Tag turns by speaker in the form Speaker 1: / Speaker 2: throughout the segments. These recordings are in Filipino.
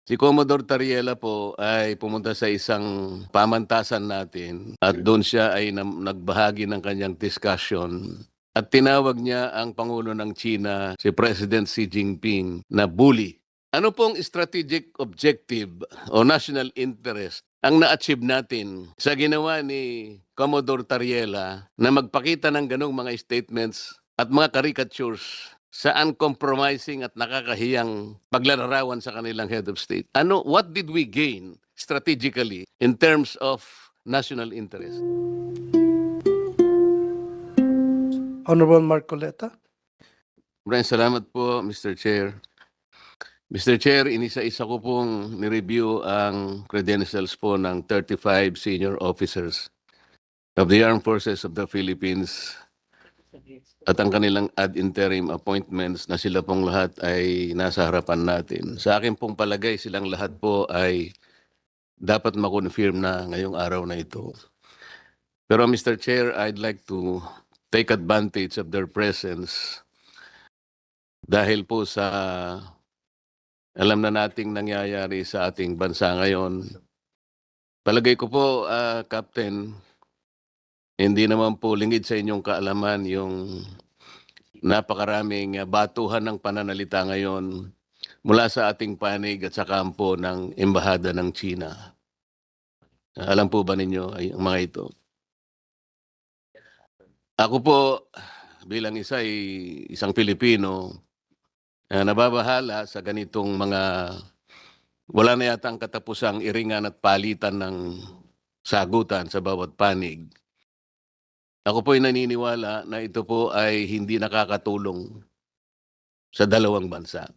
Speaker 1: Si Commodore Tariela po ay pumunta sa isang pamantasan natin at doon siya ay nagbahagi ng kanyang discussion at tinawag niya ang Pangulo ng China, si President Xi Jinping, na bully. Ano pong strategic objective o national interest ang na-achieve natin sa ginawa ni Commodore Tariela na magpakita ng ganong mga statements at mga caricatures sa uncompromising at nakakahiyang paglalarawan sa kanilang head of state? What did we gain strategically in terms of national interest?
Speaker 2: Honorable Marcoleta.
Speaker 1: Maraming salamat po, Mr. Chair. Mr. Chair, inisa-isa ko pong nireview ang credentials po ng 35 senior officers of the Armed Forces of the Philippines at ang kanilang ad interim appointments na sila pong lahat ay nasa harapan natin. Sa akin pong palagay, silang lahat po ay dapat makonfirm na ngayong araw na ito. Pero Mr. Chair, I'd like to take advantage of their presence dahil po sa alam na nating nangyayari sa ating bansa ngayon. Palagay ko po, Captain, hindi naman po lingid sa inyong kaalaman yung napakaraming batuhan ng pananalita ngayon mula sa ating panig at sa kampo ng Embahada ng China. Alam po ba ninyo ay ang mga ito? Ako po bilang isang Pilipino, nababahala sa ganitong mga wala na yata ang katapusang iringan at palitan ng sagutan sa bawat panig. Ako po ay naniniwala na ito po ay hindi nakakatulong sa dalawang bansa.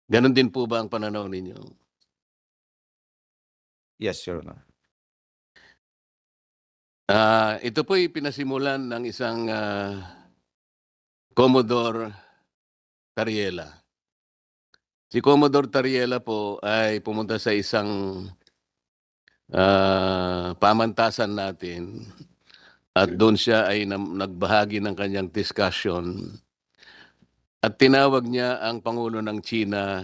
Speaker 1: Ganon din po ba ang pananaw ninyo?
Speaker 3: Yes, Your Honor.
Speaker 1: Ito po ay pinasimulan ng isang Commodore Tariela. Si Commodore Tariela po ay pumunta sa isang pamantasan natin at doon siya ay nagbahagi ng kanyang discussion at tinawag niya ang Pangulo ng China,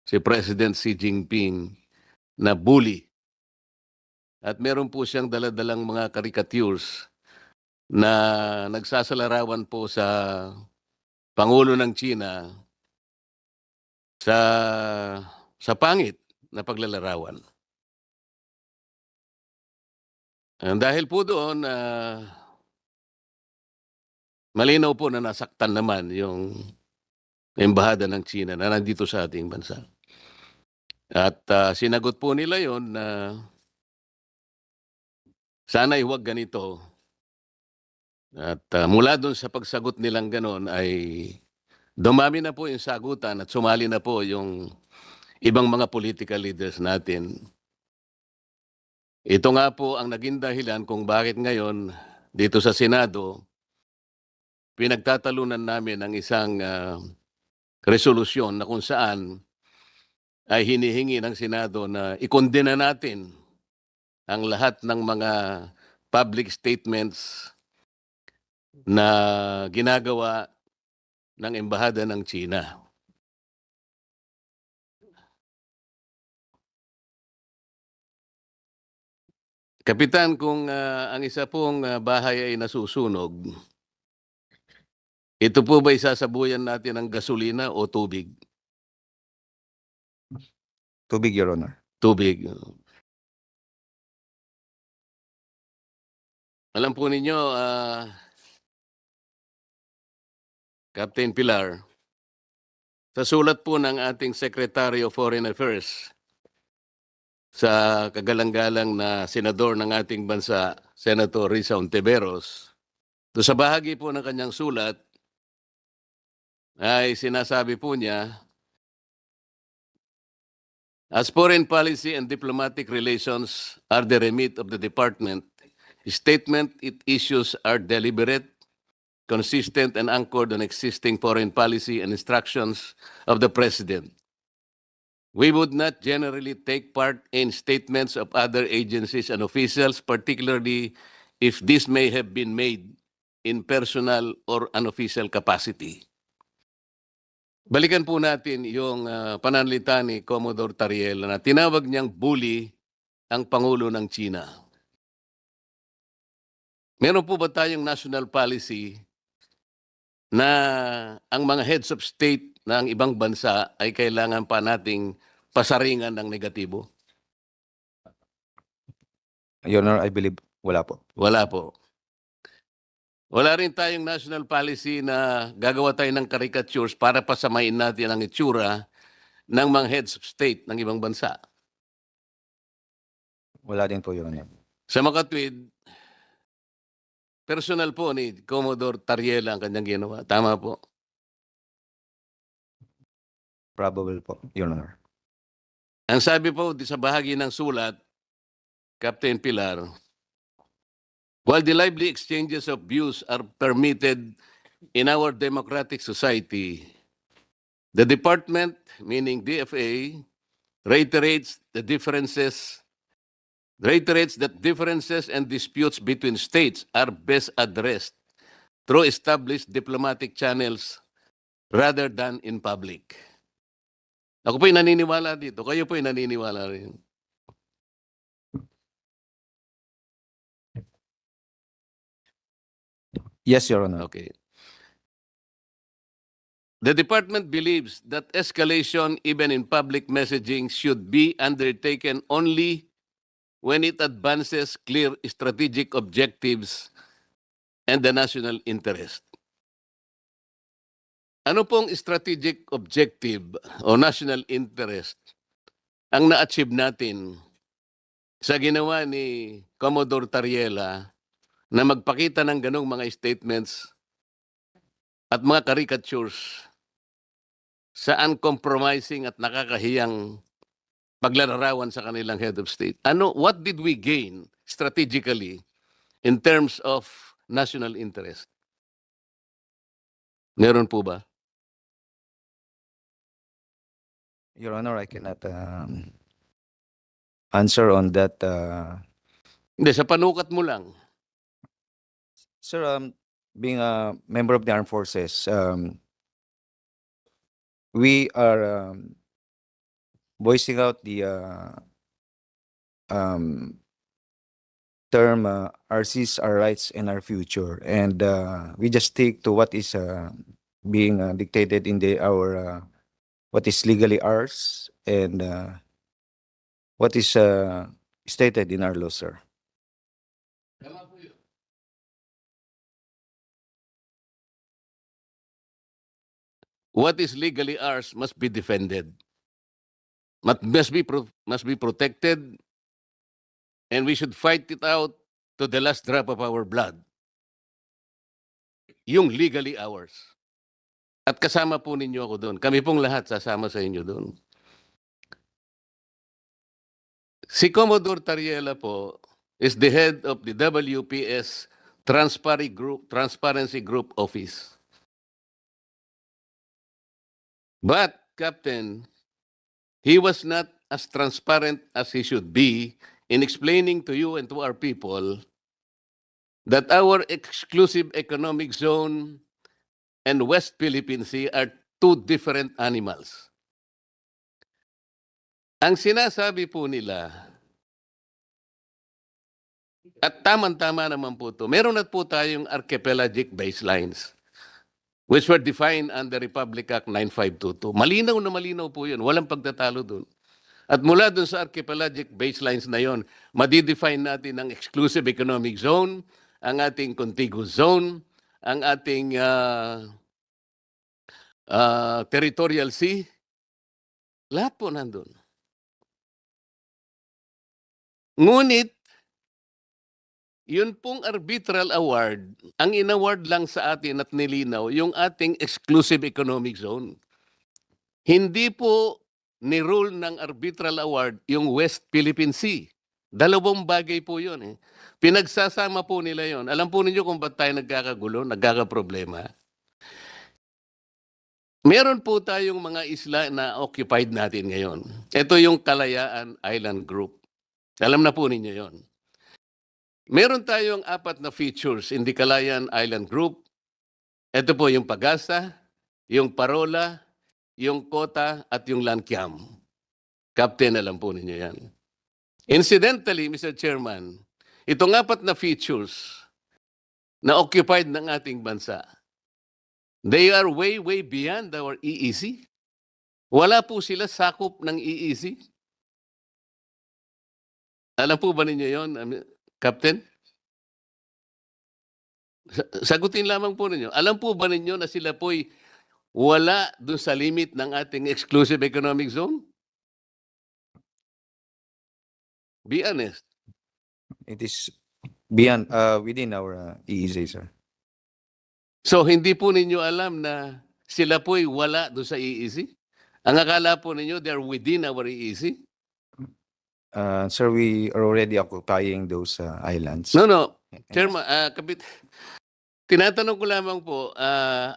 Speaker 1: si President Xi Jinping, na bully. At meron po siyang daladalang mga caricatures na nagsasalarawan po sa Pangulo ng China sa pangit na paglalarawan. Dahil po doon, malinaw po na nasaktan naman yung Embahada ng China na nandito sa ating bansa. At sinagot po nila yon na sana'y huwag ganito. At mula doon sa pagsagot nilang ganon ay dumami na po yung sagutan at sumali na po yung ibang mga political leaders natin. Ito nga po ang naging dahilan kung bakit ngayon dito sa Senado, pinagtatalunan namin ang isang resolusyon na kung saan ay hinihingi ng Senado na ikondena natin ang lahat ng mga public statements na ginagawa ng Embahada ng China. Kapitan, kung ang isa pong bahay ay nasusunog, ito po ba isasabuyan natin ng gasolina o tubig?
Speaker 3: Tubig, Your Honor.
Speaker 1: Tubig. Alam po ninyo, Captain Pilar, sa sulat po ng ating Secretary of Foreign Affairs sa kagalang-galang na senador ng ating bansa, Senator Risa Ontiveros, to sa bahagi po ng kanyang sulat ay sinasabi po niya, as foreign policy and diplomatic relations are the remit of the department, statement it issues are deliberate, consistent, and anchored on existing foreign policy and instructions of the President. We would not generally take part in statements of other agencies and officials, particularly if this may have been made in personal or unofficial capacity. Balikan po natin yung pananalita ni Commodore Tariel na tinawag niyang bully ang Pangulo ng China. Meron po ba tayong national policy na ang mga heads of state ng ibang bansa ay kailangan pa nating pasaringan ng negatibo?
Speaker 3: Your Honor, I believe wala po.
Speaker 1: Wala po. Wala rin tayong national policy na gagawa tayo ng caricatures para pasamain natin ang itsura ng mga heads of state ng ibang bansa.
Speaker 3: Wala din po, Your Honor.
Speaker 1: Sa makatwid, personal po ni Commodore Tariela ang kanyang ginawa. Tama po.
Speaker 3: Probable po, Your Honor.
Speaker 1: Ang sabi po sa bahagi ng sulat, Captain Pilar, while the lively exchanges of views are permitted in our democratic society, the department, meaning DFA, reiterates that differences and disputes between states are best addressed through established diplomatic channels rather than in public. Ako po'y naniniwala dito. Kayo po'y naniniwala rin.
Speaker 3: Yes, Your Honor.
Speaker 1: Okay. The department believes that escalation, even in public messaging, should be undertaken only when it advances clear strategic objectives and the national interest. Ano pong strategic objective o national interest ang na-achieve natin sa ginawa ni Commodore Tariela na magpakita ng ganong mga statements at mga caricatures sa uncompromising at nakakahiyang paglalarawan sa kanilang head of state? What did we gain strategically in terms of national interest? Meron po ba?
Speaker 3: Your Honor, I cannot answer on that.
Speaker 1: Hindi, sa panukat mo lang.
Speaker 3: Sir, being a member of the armed forces, we are voicing out the term our seas, our rights, and our future, and we just stick to what is being dictated in our what is legally ours and what is stated in our law, sir.
Speaker 1: What is legally ours must be defended. Must be protected, and we should fight it out to the last drop of our blood. Yung legally ours. At kasama po ninyo ako doon. Kami pong lahat sasama sa inyo doon. Si Commodore Tariela po is the head of the WPS Transparency Group Office. But, Captain, he was not as transparent as he should be in explaining to you and to our people that our exclusive economic zone and West Philippine Sea are two different animals. Ang sinasabi po nila, at tamang-tama naman po ito, meron na po tayong archipelagic baselines which were defined under Republic Act 9522. Malinaw na malinaw po yun. Walang pagtatalo doon. At mula doon sa archipelagic baselines na yon, madidefine natin ang exclusive economic zone, ang ating contiguous zone, ang ating territorial sea. Lahat po nandun. Ngunit, yun pong arbitral award, ang inaward lang sa atin at nilinaw, yung ating exclusive economic zone. Hindi po ni-rule ng arbitral award yung West Philippine Sea. Dalawang bagay po yun. Pinagsasama po nila yon. Alam po ninyo kung ba't tayo nagkakagulo, nagkakaproblema. Meron po tayong mga isla na occupied natin ngayon. Ito yung Kalayaan Island Group. Alam na po ninyo yon. Meron tayong 4 na features in the Kalayaan Island Group. Ito po yung Pagasa, yung Parola, yung quota at yung landcam. Captain, alam po ninyo yan. Incidentally, Mr. Chairman, itong apat na features na occupied ng ating bansa, they are way, way beyond our EEC. Wala po sila sakop ng EEC. Alam po ba ninyo yon, Captain? Sagutin lamang po ninyo. Alam po ba ninyo na sila po'y wala dun sa limit ng ating exclusive economic zone? Be honest.
Speaker 3: It is beyond, within our EEZ, sir.
Speaker 1: So hindi po ninyo alam na sila po'y wala dun sa EEC? Ang akala po ninyo, they're within our EEC?
Speaker 3: Sir, we are already occupying those islands.
Speaker 1: No, no.
Speaker 3: And-
Speaker 1: Chairman, tinatanong ko lamang po,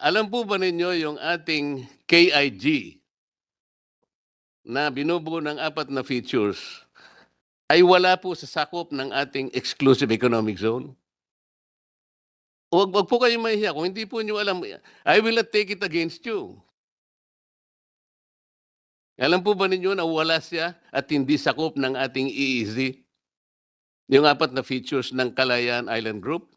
Speaker 1: alam po ba ninyo yung ating KIG na binubuo ng apat na features ay wala po sa sakop ng ating exclusive economic zone? Wag po kayong mahihiya. Kung hindi po nyo alam, I will not take it against you. Alam po ba ninyo na wala siya at hindi sakop ng ating EEZ? Yung apat na features ng Kalayaan Island Group?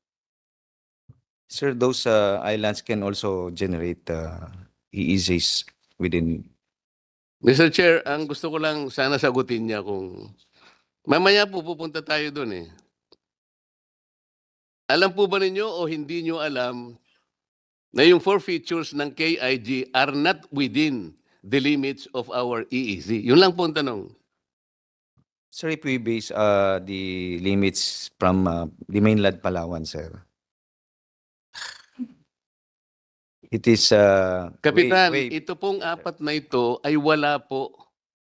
Speaker 3: Sir, those islands can also generate EEZs within.
Speaker 1: Mr. Chair, ang gusto ko lang sana sagutin niya kung mamaya po pupunta tayo doon eh. Alam po ba ninyo o hindi nyo alam na yung four features ng KIG are not within the limits of our EEZ? Yun lang po ang tanong.
Speaker 3: Sir, if we base the limits from the mainland Palawan, sir. It is
Speaker 1: Kapitan,
Speaker 3: way-
Speaker 1: ito pong apat na ito ay wala po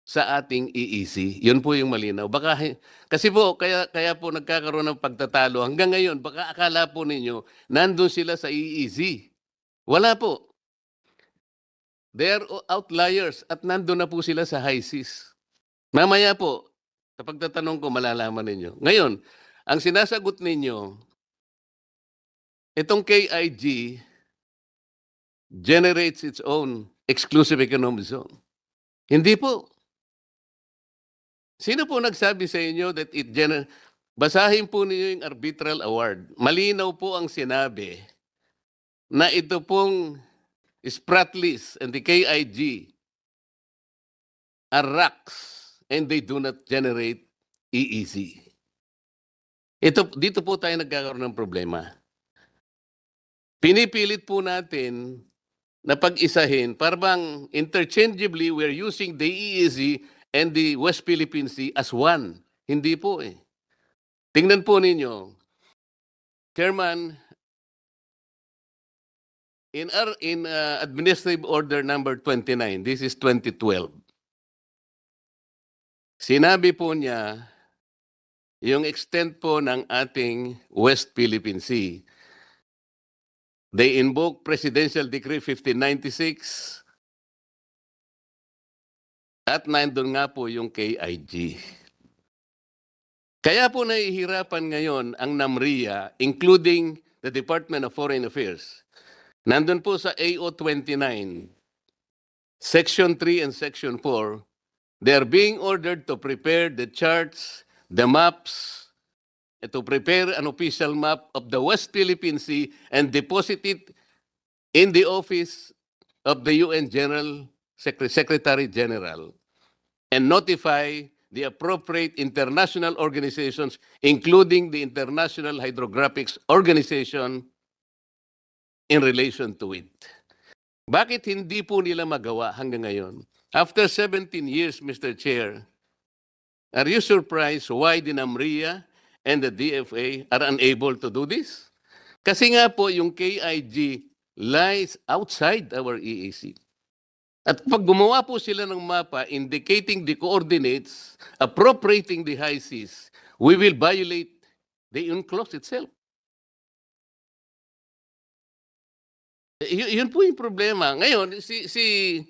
Speaker 1: sa ating EEC. Yun po yung malinaw. Baka, kasi po, kaya po nagkakaroon ng pagtatalo. Hanggang ngayon, baka akala po ninyo, nandun sila sa EEC. Wala po. They are outliers at nandun na po sila sa high seas. Mamaya po, sa pagtatanong ko, malalaman ninyo. Ngayon, ang sinasagot ninyo, itong KIG generates its own exclusive economic zone. Hindi po. Sino po nagsabi sa inyo that it basahin po ninyo yung arbitral award. Malinaw po ang sinabi na ito pong Spratlys and the KIG are RACs and they do not generate EEZ. Dito po tayo nagkakaroon ng problema. Pinipilit po natin na pag-isahin, parang interchangeably we're using the EEZ and the West Philippine Sea as one. Hindi po eh. Tingnan po ninyo, Chairman, in Administrative Order number 29, this is 2012, sinabi po niya yung extent po ng ating West Philippine Sea. They invoke Presidential Decree 1596 at nandun nga po yung KIG. Kaya po nahihirapan ngayon ang NAMRIA, including the Department of Foreign Affairs. Nandun po sa AO 29, Section 3 and Section 4, they are being ordered to prepare the charts, the maps, to prepare an official map of the West Philippine Sea and deposit it in the office of the UN Secretary General and notify the appropriate international organizations, including the International Hydrographics Organization, in relation to it. Bakit hindi po nila magawa hanggang ngayon? After 17 years, Mr. Chair, are you surprised why the NAMRIA and the DFA are unable to do this? Kasi nga po yung KIG lies outside our EEC. At pag gumawa po sila ng mapa indicating the coordinates, appropriating the high seas, we will violate the UNCLOS itself. Yun po yung problema. Ngayon, si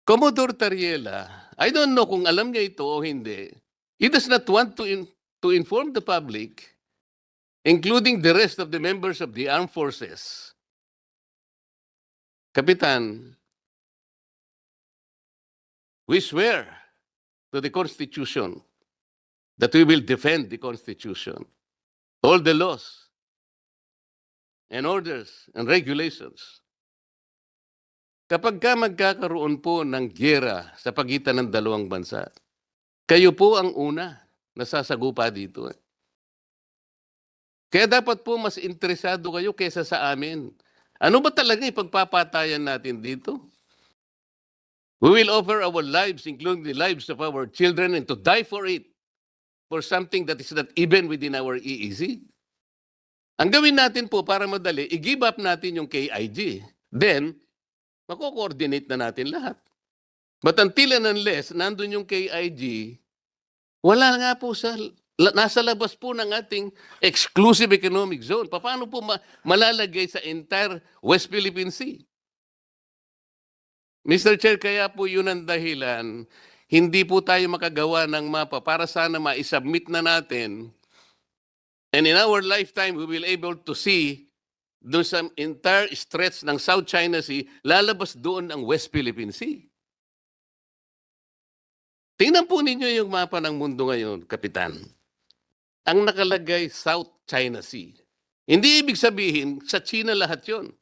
Speaker 1: Commodore Tariela, I don't know kung alam niya ito o hindi. He does not want to inform the public, including the rest of the members of the armed forces. Kapitan, We swear to the Constitution that we will defend the Constitution, all the laws and orders and regulations. Kapag ka magkakaroon po ng giyera sa pagitan ng dalawang bansa, kayo po ang una na sasagupa dito. Kaya dapat po mas interesado kayo kaysa sa amin. Ano ba talaga ipagpapatayan natin dito? We will offer our lives, including the lives of our children, and to die for it, for something that is not even within our EEZ. Ang gawin natin po para madali, i-give up natin yung KIG. Then, mako-coordinate na natin lahat. But until and unless nandun yung KIG, wala nga po nasa labas po ng ating exclusive economic zone. Paano po malalagay sa entire West Philippine Sea? Mr. Chair, kaya po yun ang dahilan, hindi po tayo makagawa ng mapa para sana ma-submit na natin. And in our lifetime, we will able to see doon sa entire stretch ng South China Sea, lalabas doon ang West Philippine Sea. Tingnan po ninyo yung mapa ng mundo ngayon, Kapitan. Ang nakalagay South China Sea. Hindi ibig sabihin sa China lahat yon.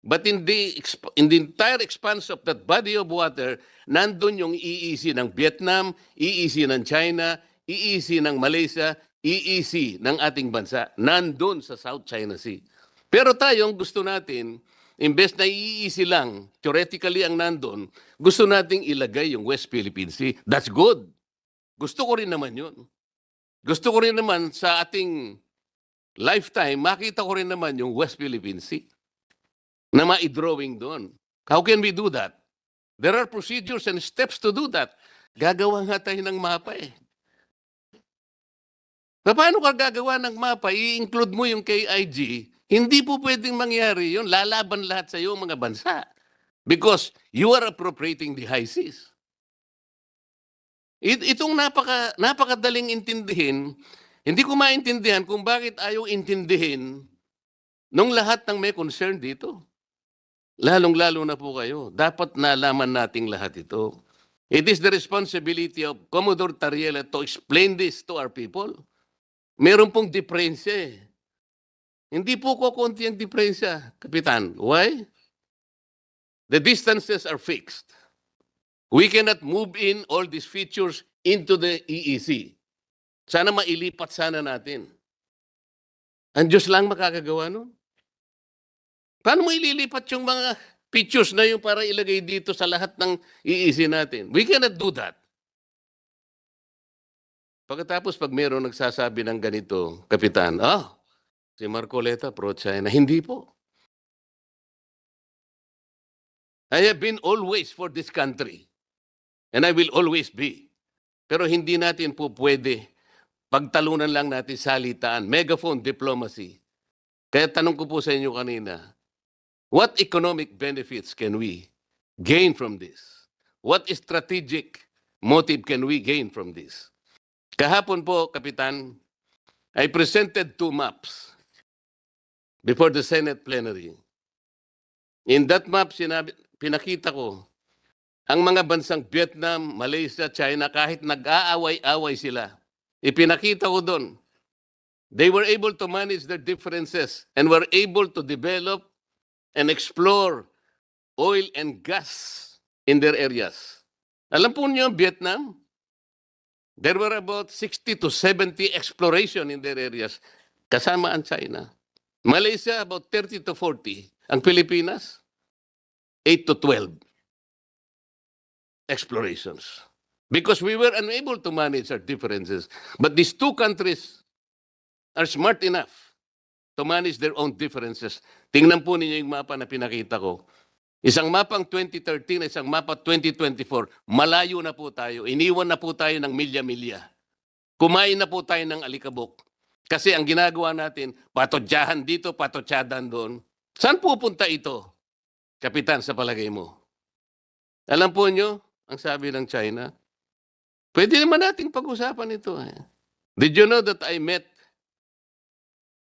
Speaker 1: But in the entire expanse of that body of water, nandun yung EEZ ng Vietnam, EEZ ng China, EEZ ng Malaysia, EEZ ng ating bansa. Nandun sa South China Sea. Pero tayo, ang gusto natin, imbes na EEZ lang, theoretically ang nandun, gusto nating ilagay yung West Philippine Sea. That's good. Gusto ko rin naman yun. Gusto ko rin naman sa ating lifetime, makita ko rin naman yung West Philippine Sea na ma-drawing doon. How can we do that? There are procedures and steps to do that. Gagawa nga tayo ng mapa eh. Paano ka gagawa ng mapa? I-include mo yung KIG. Hindi po pwedeng mangyari yun. Lalaban lahat sa iyo mga bansa. Because you are appropriating the high seas. Itong napakadaling intindihin, hindi ko maintindihan kung bakit ayaw intindihin nung lahat ng may concern dito. Lalong-lalo na po kayo. Dapat nalaman nating lahat ito. It is the responsibility of Commodore Tariela to explain this to our people. Meron pong diferensya eh. Hindi po kukunti ang diferensya, Kapitan. Why? The distances are fixed. We cannot move in all these features into the EEZ. Sana mailipat sana natin. Ang Diyos lang makakagawa nun. Paano mo ililipat yung mga features na yun para ilagay dito sa lahat ng EEZ natin? We cannot do that. Pagkatapos pag mayroon nagsasabi ng ganito, Kapitan, si Marcoleta pro-China. Hindi po. I have been always for this country. And I will always be. Pero hindi natin po pwede pagtalunan lang natin salitaan. Megaphone diplomacy. Kaya tanong ko po sa inyo kanina, what economic benefits can we gain from this? What strategic motive can we gain from this? Kahapon po, Kapitan, I presented 2 maps before the Senate plenary. In that map, pinakita ko, ang mga bansang Vietnam, Malaysia, China, kahit nag-aaway-away sila, ipinakita ko doon, they were able to manage their differences and were able to develop and explore oil and gas in their areas. Alam po niyo, Vietnam, there were about 60 to 70 exploration in their areas, kasama ang China. Malaysia, about 30 to 40. Ang Pilipinas, 8 to 12 explorations. Because we were unable to manage our differences. But these 2 countries are smart enough to manage their own differences. Tingnan po ninyo yung mapa na pinakita ko. Isang mapang 2013, isang mapa 2024. Malayo na po tayo. Iniwan na po tayo ng milya-milya. Kumain na po tayo ng alikabok. Kasi ang ginagawa natin, patotyahan dito, patotyadan doon. Saan pupunta ito, Kapitan, sa palagay mo? Alam po nyo, ang sabi ng China, pwede naman nating pag-usapan ito. Did you know that I met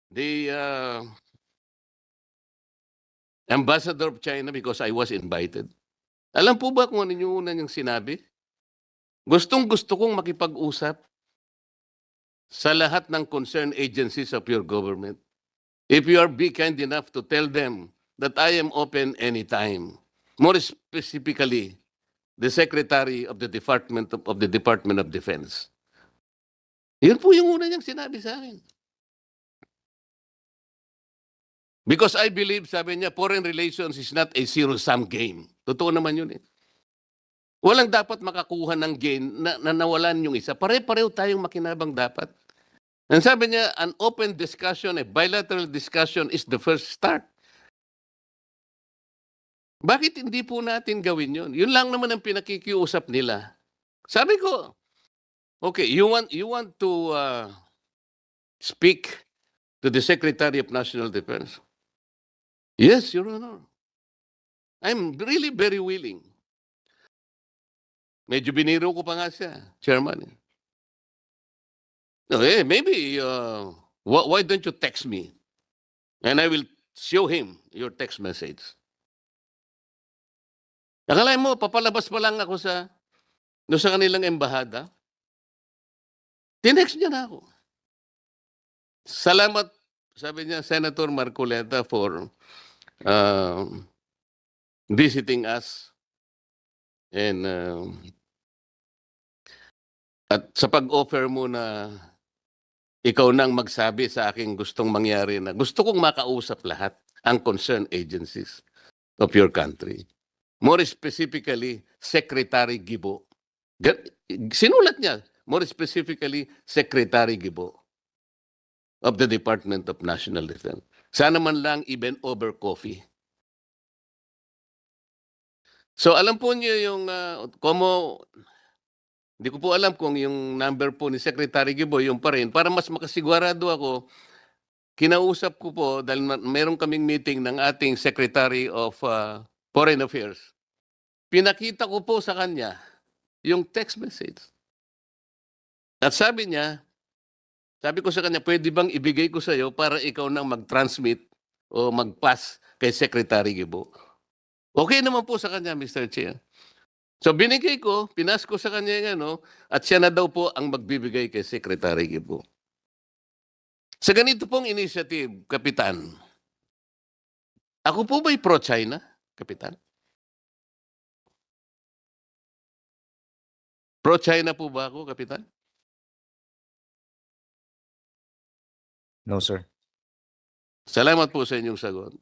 Speaker 1: the ambassador of China because I was invited? Alam po ba kung ano yung una niyang sinabi? Gustong-gusto kong makipag-usap sa lahat ng concerned agencies of your government. If you are be kind enough to tell them that I am open anytime. More specifically, the Secretary of the Department of Defense. Yun po yung una niyang sinabi sa akin. Because I believe, sabi niya, foreign relations is not a zero-sum game. Totoo naman yun eh. Walang dapat makakuha ng gain na nawalan yung isa. Pare-pareho tayong makinabang dapat. And sabi niya, an open discussion, a bilateral discussion is the first start. Bakit hindi po natin gawin yun? Yun lang naman ang pinakikiusap nila. Sabi ko, okay, you want to speak to the Secretary of National Defense? Yes, Your Honor. I'm really very willing. Medyo biniro ko pa nga siya, Chairman. No, maybe, why don't you text me? And I will show him your text message. Akala mo, papalabas pa lang ako sa kanilang embahada. Tinext niya na ako. Salamat, sabi niya, Senator Marcoleta, for visiting us. And at sa pag-offer mo na ikaw nang magsabi sa aking gustong mangyari na gusto kong makausap lahat ang concerned agencies of your country. More specifically, Secretary Gibo. Sinulat niya, more specifically, Secretary Gibo of the Department of National Defense. Sana man lang even over coffee. So alam po niyo yung, hindi ko po alam kung yung number po ni Secretary Gibo yung pa rin. Para mas makasigurado ako, kinausap ko po dahil meron kaming meeting ng ating Secretary of Foreign Affairs. Pinakita ko po sa kanya yung text message. At sabi ko sa kanya, pwede bang ibigay ko sa iyo para ikaw nang mag-transmit o mag-pass kay Secretary Gibo? Okay naman po sa kanya, Mr. Chair. So binigay ko, pinas ko sa kanya yung at siya na daw po ang magbibigay kay Secretary Gibo. Sa ganito pong initiative, Kapitan, ako po ba'y pro-China, Kapitan? Pro-China po ba ako, Kapitan?
Speaker 3: No, sir.
Speaker 1: Salamat po sa inyong sagot.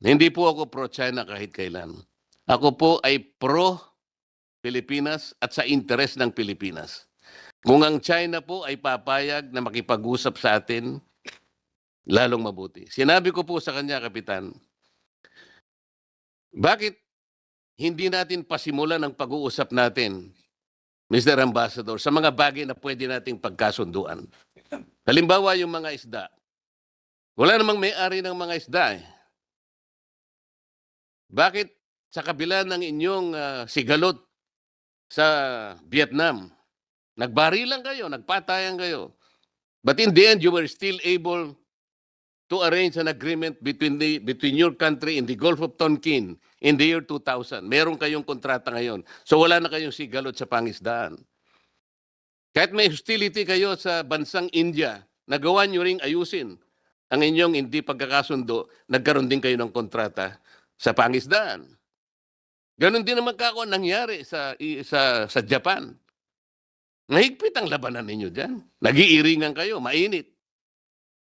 Speaker 1: Hindi po ako pro-China kahit kailan. Ako po ay pro-Pilipinas at sa interes ng Pilipinas. Kung ang China po ay papayag na makipag-usap sa atin, lalong mabuti. Sinabi ko po sa kanya, Kapitan, bakit hindi natin pasimulan ang pag-uusap natin, Mr. Ambassador, sa mga bagay na pwede nating pagkasunduan? Halimbawa, yung mga isda. Wala namang may-ari ng mga isda eh. Bakit sa kabila ng inyong sigalot sa Vietnam, nagbarilan kayo, nagpatayan kayo, but in the end, you were still able to arrange an agreement between your country and the Gulf of Tonkin in the year 2000. Meron kayong kontrata ngayon. So wala na kayong sigalot sa pangisdaan. Kahit may hostility kayo sa bansang India, nagawa nyo ring ayusin ang inyong hindi pagkakasundo, nagkaroon din kayo ng kontrata sa pangisdaan. Ganon din naman kako nangyari sa Japan. Mahigpit ang labanan ninyo dyan. Nag-iiringan kayo, mainit.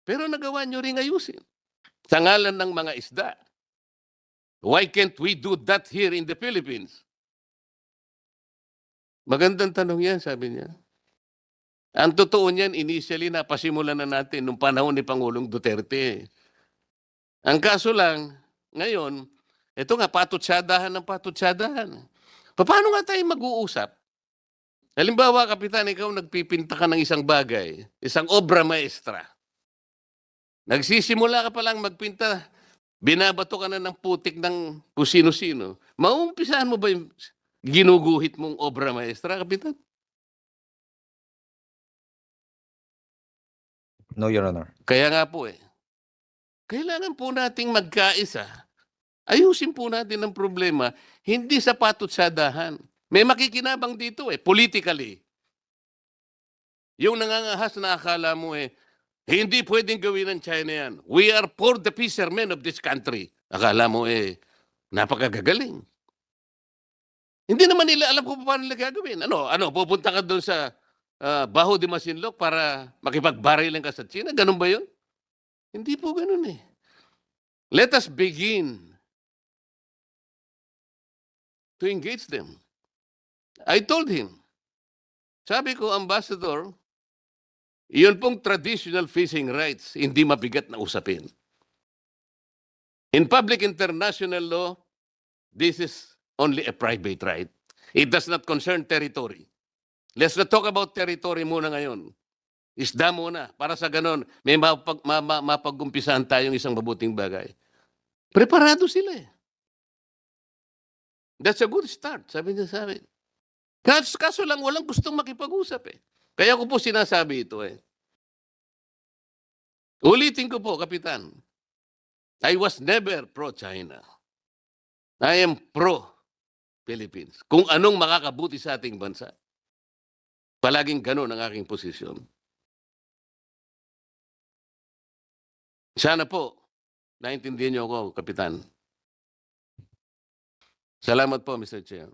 Speaker 1: Pero nagawa nyo ring ayusin sa ngalan ng mga isda. Why can't we do that here in the Philippines? Magandang tanong yan, sabi niya. Ang totoo niyan, initially, napasimulan na natin nung panahon ni Pangulong Duterte. Ang kaso lang, ngayon, ito nga, patutsadahan ng patutsadahan. Paano nga tayo mag-uusap? Halimbawa, Kapitan, ikaw nagpipinta ka ng isang bagay, isang obra maestra. Nagsisimula ka pa lang magpinta, binabato ka na ng putik ng kung sino-sino. Maumpisahan mo ba yung ginuguhit mong obra maestra, Kapitan?
Speaker 3: No, Your Honor.
Speaker 1: Kaya nga po kailangan po nating magkaisa. Ayusin po natin ang problema, hindi sa patutsadahan. May makikinabang dito politically. Yung nangangahas na akala mo hindi pwedeng gawin ng China yan. We are for the fishermen of this country. Akala mo napakagagaling. Hindi naman nila alam kung paano nila gagawin. Pupunta ka doon sa Baho de Masinloc para makipagbarilan ka sa China? Ganun ba yun? Hindi po ganun Let us begin to engage them. I told him, sabi ko, Ambassador, iyon pong traditional fishing rights, hindi mabigat na usapin. In public international law, this is only a private right. It does not concern territory. Let's not talk about territory muna ngayon. Isda muna. Para sa ganon, may mapag-umpisahan tayong isang mabuting bagay. Preparado sila That's a good start, sabi niya sa amin. Kaso lang, walang gustong makipag-usap Kaya ko po sinasabi ito Ulitin ko po, Kapitan. I was never pro-China. I am pro-Philippines. Kung anong makakabuti sa ating bansa. Palaging ganun ang aking posisyon. Sana po, naintindihan niyo ako, Kapitan. Salamat po, Mr. Chair.